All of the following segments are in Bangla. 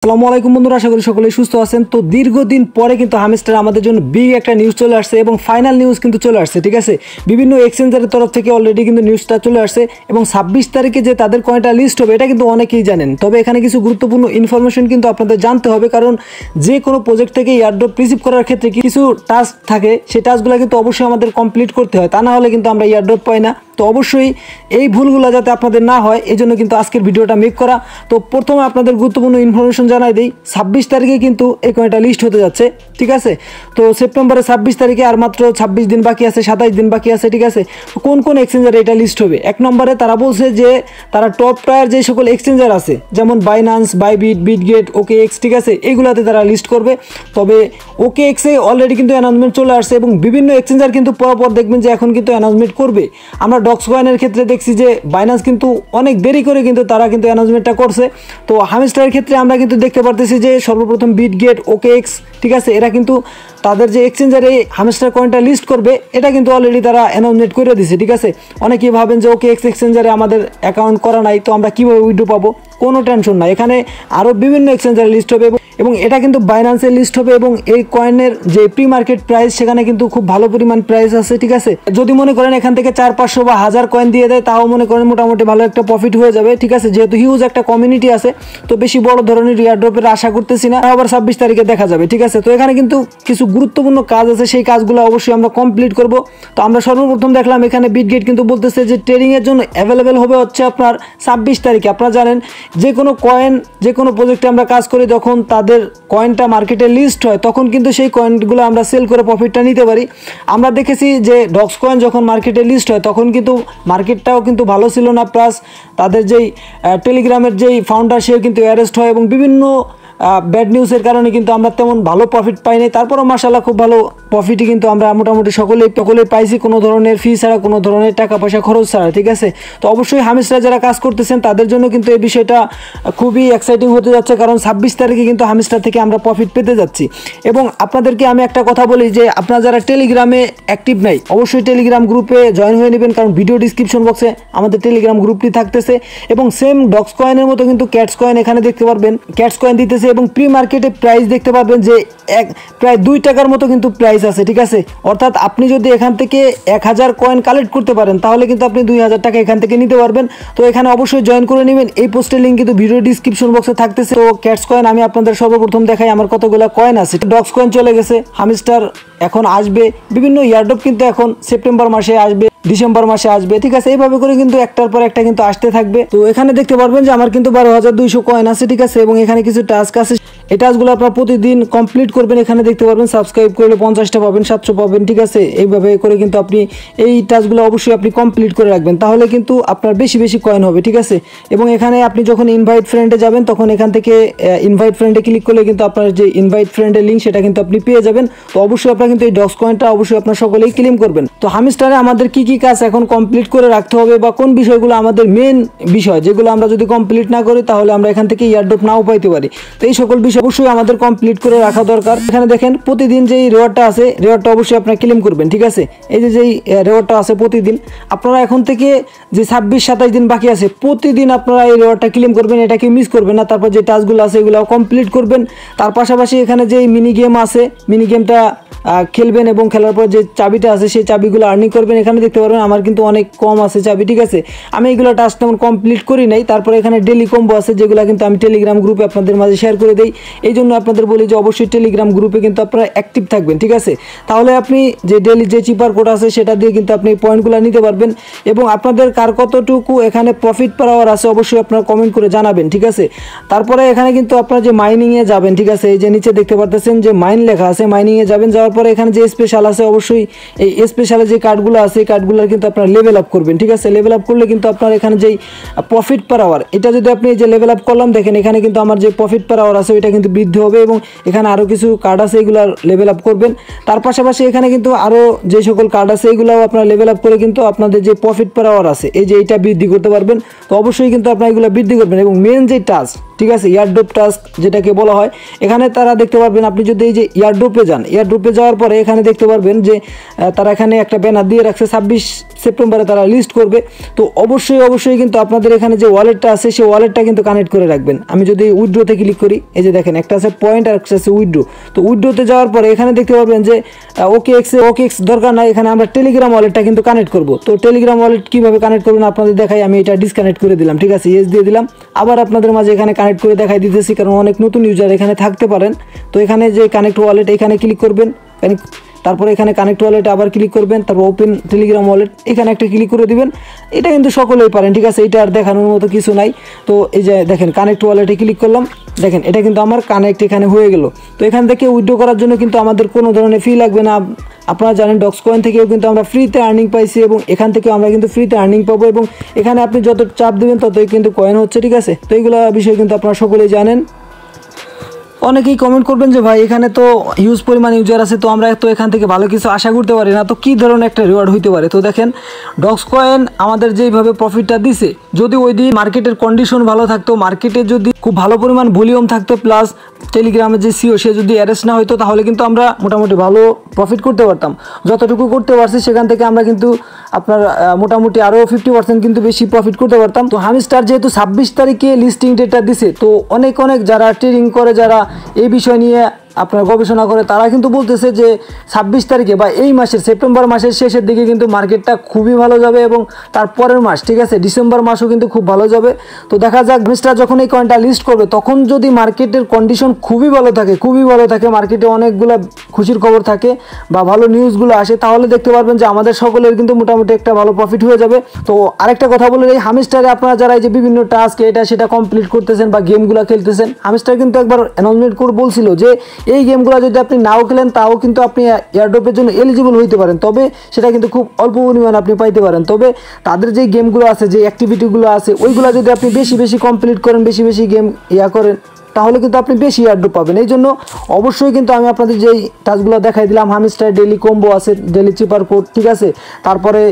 আসসালামু আলাইকুম বন্ধুরা, আশা করি সকলেই সুস্থ আছেন। তো দীর্ঘদিন পরে কিন্তু হামস্টার আমাদের জন্য বিগ একটা নিউজ চলে আসছে এবং ফাইনাল নিউজ কিন্তু চলে আসছে। ঠিক আছে, বিভিন্ন এক্সচেঞ্জারের তরফ থেকে অলরেডি কিন্তু নিউজটা চলে আসছে এবং 26 তারিখে যে তাদের কয়েনটা লিস্ট হবে এটা কিন্তু অনেকেই জানেন। তবে এখানে কিছু গুরুত্বপূর্ণ ইনফরমেশন কিন্তু আপনাদের জানতে হবে, কারণ যে কোনো প্রজেক্ট থেকে এয়ারড্রপ রিসিভ করার ক্ষেত্রে কিছু টাস্ক থাকে, সেই টাস্কগুলো কিন্তু অবশ্যই আমাদের কমপ্লিট করতে হয়, তা না হলে কিন্তু আমরা এয়ারড্রপ পাই না। তো অবশ্যই এই ভুলগুলো যাতে আপনাদের না হয় এই জন্য কিন্তু আজকের ভিডিওটা মেক করা। তো প্রথমে আপনাদের গুরুত্বপূর্ণ ইনফরমেশন জানাই দিই, 26 তারিখে কিন্তু এই কয়েনটা লিস্ট হতে যাচ্ছে। ঠিক আছে, তো সেপ্টেম্বরের 26 তারিখে আর মাত্র 26 দিন বাকি আছে, 27 দিন বাকি আছে। ঠিক আছে, কোন কোন এক্সচেঞ্জারে এটা লিস্ট হবে? এক নম্বরে তারা বলছে যে তারা টপ টায়ার যে সকল এক্সচেঞ্জার আছে, যেমন বাইন্যান্স, বাইবিট, বিটগেট, ওকেএক্স, ঠিক আছে, এইগুলাতে তারা লিস্ট করবে। তবে ওকেএক্সে অলরেডি কিন্তু অ্যানাউন্সমেন্ট চলে আসছে এবং বিভিন্ন এক্সচেঞ্জার কিন্তু পরপর দেখবেন যে এখন কিন্তু অ্যানাউন্সমেন্ট করবে। আমরা ডক্স কয়েনের ক্ষেত্রে দেখছি যে বাইন্যান্স কিন্তু অনেক দেরি করে কিন্তু তারা কিন্তু অ্যানাউন্সমেন্টটা করছে। তো হামস্টারের ক্ষেত্রে আমরা কিন্তু দেখতে পারতেছি যে সর্বপ্রথম বিটগেট, ওকেএক্স, ঠিক আছে, এরা কিন্তু তাদের যে এক্সচেঞ্জারে হামস্টার কয়েনটা লিস্ট করবে এটা কিন্তু অলরেডি তারা অ্যানাউন্সমেন্ট করে দিছে। ঠিক আছে, অনেকেই ভাবেন যে ওকেএক্স এক্সচেঞ্জারে আমাদের অ্যাকাউন্ট করা নাই, তো আমরা কীভাবে উইথড্র পাবো? কোনো টেনশন নাই, এখানে আরও বিভিন্ন এক্সচেঞ্জারে লিস্ট হবে এবং এটা কিন্তু বাইন্যান্সের লিস্ট হবে এবং এই কয়েনের যে প্রি মার্কেট প্রাইস সেখানে কিন্তু খুব ভালো পরিমাণ প্রাইস আছে। ঠিক আছে, যদি মনে করেন এখান থেকে 400-500 বা 1000 কয়েন দিয়ে দেয় তাও মনে করেন মোটামুটি ভালো একটা প্রফিট হয়ে যাবে। ঠিক আছে, যেহেতু হিউজ একটা কমিউনিটি আছে, তো বেশি বড় ধরনের এয়ারড্রপের আশা করতেছি না, আবার 26 তারিখে দেখা যাবে। ঠিক আছে, তো এখানে কিন্তু কিছু গুরুত্বপূর্ণ কাজ আছে, সেই কাজগুলো অবশ্যই আমরা কমপ্লিট করব। তো আমরা সর্বপ্রথম দেখলাম এখানে বিটগেট কিন্তু বলতেছে যে ট্রেডিংয়ের জন্য অ্যাভেলেবেল হবে হচ্ছে আপনার 26 তারিখে। আপনারা জানেন যে কোনো কয়েন, যে কোনো প্রজেক্টে আমরা কাজ করি, যখন তাদের কয়েনটা মার্কেটে লিস্ট হয় তখন কিন্তু সেই কয়েনগুলো আমরা সেল করে প্রফিটটা নিতে পারি। আমরা দেখেছি যে ডক্স কয়েন যখন মার্কেটে লিস্ট হয় তখন কিন্তু মার্কেটটাও কিন্তু ভালো ছিল না, প্লাস তাদের যেই টেলিগ্রামের যেই ফাউন্ডার সেও কিন্তু অ্যারেস্ট হয় এবং বিভিন্ন ব্যাড নিউজের কারণে কিন্তু আমরা তেমন ভালো প্রফিট পাইনি। তারপরও মাশাআল্লাহ খুব ভালো প্রফিটই কিন্তু আমরা মোটামুটি সকলেই পাইছি, কোনো ধরনের ফি ছাড়া, কোনো ধরনের টাকা পয়সা খরচ ছাড়া। ঠিক আছে, তো অবশ্যই হামস্টার যারা কাজ করতেছেন তাদের জন্য কিন্তু এই বিষয়টা খুবই এক্সাইটিং হতে যাচ্ছে, কারণ 26 তারিখে কিন্তু হামস্টার থেকে আমরা প্রফিট পেতে যাচ্ছি। এবং আপনাদেরকে আমি একটা কথা বলি যে আপনারা যারা টেলিগ্রামে অ্যাক্টিভ নাই অবশ্যই টেলিগ্রাম গ্রুপে জয়েন হয়ে নেবেন, কারণ ভিডিও ডিসক্রিপশন বক্সে আমাদের টেলিগ্রাম গ্রুপটি থাকতেছে এবং সেম ডক্স কয়েনের মতো কিন্তু ক্যাটস কয়েন এখানে দেখতে পারবেন, ক্যাটস কয়েন দিতেছে এবং প্রি মার্কেটে প্রাইস দেখতে পারবেন যে প্রায় 2 টাকার মতো কিন্তু প্রাইস আছে। ঠিক আছে, অর্থাৎ আপনি যদি এখান থেকে 1000 কয়েন কালেক্ট করতে পারেন তাহলে কিন্তু আপনি 2000 টাকা এখান থেকে নিতে পারবেন। তো এখানে অবশ্যই জয়েন করে নেবেন, এই পোস্টের লিঙ্ক কিন্তু ভিডিও ডিসক্রিপশন বক্সে থাকতেছে। তো ক্যাটস কয়েন আমি আপনাদের সর্বপ্রথম দেখাই আমার কতগুলো কয়েন আছে। ডক্স কয়েন চলে গেছে, হামস্টার এখন আসবে, বিভিন্ন এয়ারড্রপ কিন্তু এখন সেপ্টেম্বর মাসে আসবে, ডিসেম্বর মাসে আসবে। ঠিক আছে, এইভাবে করে কিন্তু একটার পর একটা কিন্তু আসতে থাকবে। তো এখানে দেখতে পারবেন যে আমার কিন্তু 12200 কয়েন আছে। ঠিক আছে, এবং এখানে কিছু টাস্ক আছে, এই টাস্কগুলো আপনারা প্রতিদিন কমপ্লিট করবেন। এখানে দেখতে পারবেন সাবস্ক্রাইব করলে 50টা পাবেন, 700 পাবেন। ঠিক আছে, এইভাবে করে কিন্তু আপনি এই টাস্কগুলো অবশ্যই আপনি কমপ্লিট করে রাখবেন, তাহলে কিন্তু আপনার বেশি বেশি কয়েন হবে। ঠিক আছে, এবং এখানে আপনি যখন ইনভাইট ফ্রেন্ডে যাবেন তখন এখান থেকে ইনভাইট ফ্রেন্ডে ক্লিক করলে কিন্তু আপনার যে ইনভাইট ফ্রেন্ডের লিঙ্ক সেটা কিন্তু আপনি পেয়ে যাবেন। তো অবশ্যই আপনারা কিন্তু এই ডক্স কয়েনটা অবশ্যই আপনার সকলেই ক্লেম করবেন। তো হামস্টারে আমাদের কি কি কাজ এখন কমপ্লিট করে রাখতে হবে বা কোন বিষয়গুলো আমাদের মেন বিষয়, যেগুলো আমরা যদি কমপ্লিট না করি তাহলে আমরা এখান থেকে এয়ারড্রপ নাও পাইতে পারি। তো এই সকল বিষয় অবশ্যই আমাদের কমপ্লিট করে রাখা দরকার। এখানে দেখেন প্রতিদিন যেই রেওয়ার্ডটা আছে, রেওয়ার্ডটা অবশ্যই আপনারা ক্লেম করবেন। ঠিক আছে, এই যে যেই রেওয়ার্ডটা আছে প্রতিদিন আপনারা এখন থেকে যে 26-27 দিন বাকি আছে প্রতিদিন আপনারা এই রেওয়ার্ডটা ক্লেম করবেন, এটাকে মিস করবেন না। তারপর যে টাস্কগুলো আছে এগুলো কমপ্লিট করবেন। তার পাশাপাশি এখানে যে মিনি গেম আছে, মিনি গেমটা খেলবেন এবং খেলার পর যে চাবিটা আছে সেই চাবিগুলো আর্নিং করবেন। এখানে দেখতে পারবেন আমার কিন্তু অনেক কম আছে চাবি। ঠিক আছে, আমি এগুলো টাস্ক তেমন কমপ্লিট করি নাই। তারপরে এখানে ডেলি কম্বো আছে, যেগুলো কিন্তু আমি টেলিগ্রাম গ্রুপে আপনাদের মাঝে শেয়ার করে দেই। এই জন্য আপনাদের বলি যে অবশ্যই টেলিগ্রাম গ্রুপে কিন্তু আপনারা অ্যাক্টিভ থাকবেন। ঠিক আছে, তাহলে আপনি যে ডেলি যে চিপার কোড আছে সেটা দিয়ে কিন্তু আপনি পয়েন্টগুলো নিতে পারবেন এবং আপনাদের কার কতটুকু এখানে প্রফিট পার আওয়ার আছে অবশ্যই আপনারা কমেন্ট করে জানাবেন। ঠিক আছে, তারপরে এখানে কিন্তু আপনারা যে মাইনিংয়ে যাবেন। ঠিক আছে, এই যে নিচে দেখতে পারতেছেন যে মাইন লেখা আছে, মাইনিংয়ে যাবেন। যাওয়ার পরে এখানে যে স্পেশাল আছে অবশ্যই এই স্পেশালে যে কার্ডগুলো আছে এই কার্ডগুলোর কিন্তু আপনারা লেভেল আপ করবেন। ঠিক আছে, লেভেল আপ করলে কিন্তু আপনার এখানে যেই প্রফিট পার আওয়ার এটা যদি আপনি যে লেভেল আপ করলাম দেখেন এখানে কিন্তু আমার যে প্রফিট পার আওয়ার আছে ওইটা কিন্তু বৃদ্ধি হবে এবং এখানে আরও কিছু কার্ড আছে এগুলো লেভেল আপ করবেন। তার পাশাপাশি এখানে কিন্তু আরও যে সকল কার্ড আছে এগুলোও আপনারা লেভেল আপ করে কিন্তু আপনাদের যে প্রফিট পার আওয়ার আছে এই যে এইটা বৃদ্ধি করতে পারবেন। তো অবশ্যই কিন্তু আপনারা এগুলো বৃদ্ধি করবেন এবং মেন যে টাস্ক, ঠিক আছে, এয়ারড্রপ টাস্ক যেটাকে বলা হয়, এখানে তারা দেখতে পারবেন আপনি যদি এই যে এয়ারড্রপে যান, এয়ারড্রপে যাওয়ার পরে এখানে দেখতে পারবেন যে তারা এখানে একটা ব্যানার দিয়ে রাখছে 26 সেপ্টেম্বরে তারা লিস্ট করবে। তো অবশ্যই কিন্তু আপনাদের এখানে যে ওয়ালেটটা আছে সেই ওয়ালেটটা কিন্তু কানেক্ট করে রাখবেন। আমি যদি উইথড্রোতে ক্লিক করি, এই যে দেখেন একটা আছে পয়েন্ট আর একটা আছে উইথড্রো। তো উইথড্রোতে যাওয়ার পরে এখানে দেখতে পারবেন যে ওকেএক্স দরকার নাই, এখানে আমরা টেলিগ্রাম ওয়ালেটটা কিন্তু কানেক্ট করব। তো টেলিগ্রাম ওয়ালেট কীভাবে কানেক্ট করবেন আপনাদের দেখাই। আমি এটা ডিসকানেক্ট করে দিলাম, ঠিক আছে, ইয়েস দিয়ে দিলাম। আবার আপনাদের মাঝে এখানে কানেক্ট করে দেখাই দিতেছি, কারণ অনেক নতুন ইউজার এখানে থাকতে পারেন। তো এখানে যে কানেক্ট ওয়ালেট এখানে ক্লিক করবেন, তারপরে এখানে কানেক্ট ওয়ালেটে আবার ক্লিক করবেন, তারপর ওপেন টেলিগ্রাম ওয়ালেট এখানে একটা ক্লিক করে দিবেন। এটা কিন্তু সকলেই পারেন, ঠিক আছে, এটা আর দেখানোর মতো কিছু নাই। তো এই যে দেখেন কানেক্ট ওয়ালেটে ক্লিক করলাম, দেখেন এটা কিন্তু আমার কানেক্ট এখানে হয়ে গেল। তো এখান থেকে উইথড্র করার জন্য কিন্তু আমাদের কোনো ধরনের ফি লাগবে না। আপনারা জানেন ডক্সকয়েন থেকেও কিন্তু আমরা ফ্রিতে আর্নিং পাইছি এবং এখান থেকেও আমরা কিন্তু ফ্রিতে আর্নিং পাবো, এবং এখানে আপনি যত চাপ দেবেন ততই কিন্তু কয়েন হচ্ছে, ঠিক আছে। তো এইগুলো বিষয়ে কিন্তু আপনারা সকলেই জানেন। অনেকেই কমেন্ট করবেন যে ভাই এখানে তো হিউজ পরিমাণ ইউজার আছে, তো আমরা তো এখান থেকে ভালো কিছু আশা করতে পারি না, তো কী ধরনের একটা রিওয়ার্ড হইতে পারে। তো দেখেন ডক্সকয়েন আমাদের যেইভাবে প্রফিটটা দিছে, যদি ওই দিন মার্কেটের কন্ডিশন ভালো থাকতো, মার্কেটে যদি খুব ভালো পরিমাণ ভলিউম থাকতো, প্লাস টেলিগ্রামের যে সিও সে যদি অ্যারেস্ট না হইতো, তাহলে কিন্তু আমরা মোটামুটি ভালো প্রফিট করতে পারতাম। যতটুকু করতে পারছি সেখান থেকে আমরা কিন্তু আপনার মোটামুটি আরও 50% কিন্তু বেশি প্রফিট করতে পারতাম। তো হামিস্টার যেহেতু 26 তারিখে লিস্টিং ডেটটা দিছে, তো অনেক যারা ট্রেডিং করে, যারা এই বিষয় নিয়ে আপনার গবেষণা করে, তারা কিন্তু বলতেছে যে 26 তারিখে বা এই মাসের সেপ্টেম্বর মাসের শেষের দিকে কিন্তু মার্কেটটা খুবই ভালো যাবে, এবং তার পরের মাস, ঠিক আছে, ডিসেম্বর মাসও কিন্তু খুব ভালো যাবে। তো দেখা যাক মিস্টার যখন এই কয়েনটা লিস্ট করবে, তখন যদি মার্কেটের কন্ডিশন খুবই ভালো থাকে, মার্কেটে অনেকগুলো খুশির খবর থাকে বা ভালো নিউজগুলো আসে, তাহলে দেখতে পারবেন যে আমাদের সকলের কিন্তু মোটামুটি একটা ভালো প্রফিট হয়ে যাবে। তো আরেকটা কথা বলে, এই হামিস্টারে আপনারা যারা এই যে বিভিন্ন টাস্ক এটা সেটা কমপ্লিট করতেছেন বা গেমগুলো খেলতেছেন, হামিস্টার কিন্তু একবার অ্যানাউন্সমেন্ট করে বলছিল যে এই গেমগুলো যদি আপনি নাও খেলেন তাও কিন্তু আপনি এয়ারড্রপের জন্য এলিজিবল হইতে পারেন, তবে সেটা কিন্তু খুব অল্প পরিমাণ আপনি পাইতে পারেন। তবে তাদের যে গেমগুলো আছে, যে অ্যাক্টিভিটিগুলো আছে, ওইগুলো যদি আপনি বেশি কমপ্লিট করেন, বেশি গেম করেন, তাহলে কিন্তু আপনি বেশি এয়ারড্রপ পাবেন। এই জন্য অবশ্যই কিন্তু আমি আপনাদের যেই টাস্কগুলো দেখাই দিলাম, হামিস্টার ডেইলি কম্বো আছে, ডেইলি চিপার কোড, ঠিক আছে, তারপরে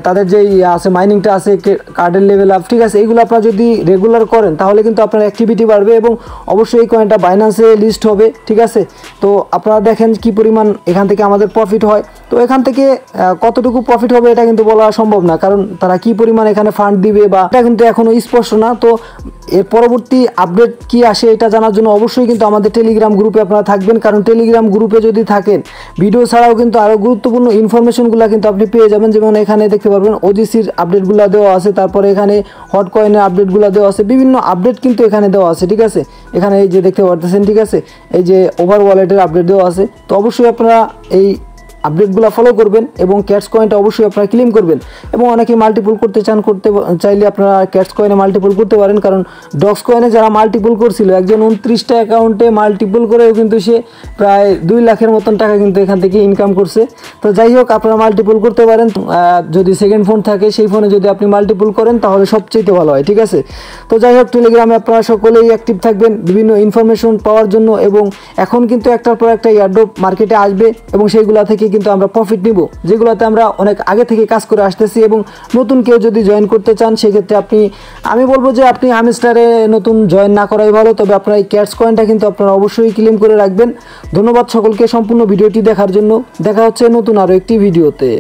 তাদের যে আছে মাইনিংটা আছে, কার্ডের লেভেল আপ, ঠিক আছে, এইগুলো আপনারা যদি রেগুলার করেন তাহলে কিন্তু আপনার অ্যাক্টিভিটি বাড়বে, এবং অবশ্যই এই কয়েনটা বাইন্যান্সে লিস্ট হবে, ঠিক আছে। তো আপনারা দেখেন কি পরিমাণ এখান থেকে আমাদের প্রফিট হয়। তো এখান থেকে কতটুকু প্রফিট হবে এটা কিন্তু বলা সম্ভব না, কারণ তারা কি পরিমাণ এখানে ফান্ড দিবে বা এটা কিন্তু এখনও স্পষ্ট না। তো এর পরবর্তী আপডেট কি আসে এটা জানার জন্য অবশ্যই কিন্তু আমাদের টেলিগ্রাম গ্রুপে আপনারা থাকবেন, কারণ টেলিগ্রাম গ্রুপে যদি থাকেন ভিডিও ছাড়াও কিন্তু আরও গুরুত্বপূর্ণ ইনফরমেশনগুলো কিন্তু আপনি পেয়ে যাবেন। যেমন এখানে দেখতে পারবেন ওজিসির আপডেটগুলো দেওয়া আছে, তারপরে এখানে হট কয়েনের আপডেটগুলো দেওয়া আছে, বিভিন্ন আপডেট কিন্তু এখানে দেওয়া আছে, ঠিক আছে। এখানে এই যে দেখতে পারতেছেন, ঠিক আছে, এই যে ওভার ওয়ালেটের আপডেট দেওয়া আছে। তো অবশ্যই আপনারা এই আপডেটগুলো ফলো করবেন এবং ক্যাটস কয়েনটা অবশ্যই আপনারা ক্লেম করবেন। এবং অনেকে মাল্টিপল করতে চাইলে আপনারা ক্যাটস কয়েনে মাল্টিপল করতে পারেন, কারণ ডক্স কয়েনে যারা মাল্টিপল করছিল, একজন 29টা অ্যাকাউন্টে মাল্টিপল করেও কিন্তু সে প্রায় 2 লাখের মতন টাকা কিন্তু এখান থেকে ইনকাম করছে। তো যাই হোক, আপনারা মাল্টিপল করতে পারেন, যদি সেকেন্ড ফোন থাকে সেই ফোনে যদি আপনি মাল্টিপল করেন তাহলে সবচেয়ে ভালো হয়, ঠিক আছে। তো যাই হোক, টেলিগ্রামে আপনারা সকলেই অ্যাক্টিভ থাকবেন বিভিন্ন ইনফরমেশন পাওয়ার জন্য, এবং এখন কিন্তু একটার পর একটা এয়ারড্রপ মার্কেটে আসবে এবং সেইগুলো থেকে কিন্তু আমরা প্রফিট নিব, যেগুলোতে আমরা অনেক আগে থেকে কাজ করে আসতেছি। এবং নতুন কেউ যদি জয়েন করতে চান সেক্ষেত্রে আমি বলবো যে আপনি হামিস্টারে নতুন জয়েন না করাই ভালো, তবে আপনার এই ক্যাটস কয়েনটা কিন্তু আপনারা অবশ্যই ক্লেম করে রাখবেন। ধন্যবাদ সকলকে সম্পূর্ণ ভিডিওটি দেখার জন্য। দেখা হচ্ছে নতুন আরও একটি ভিডিওতে।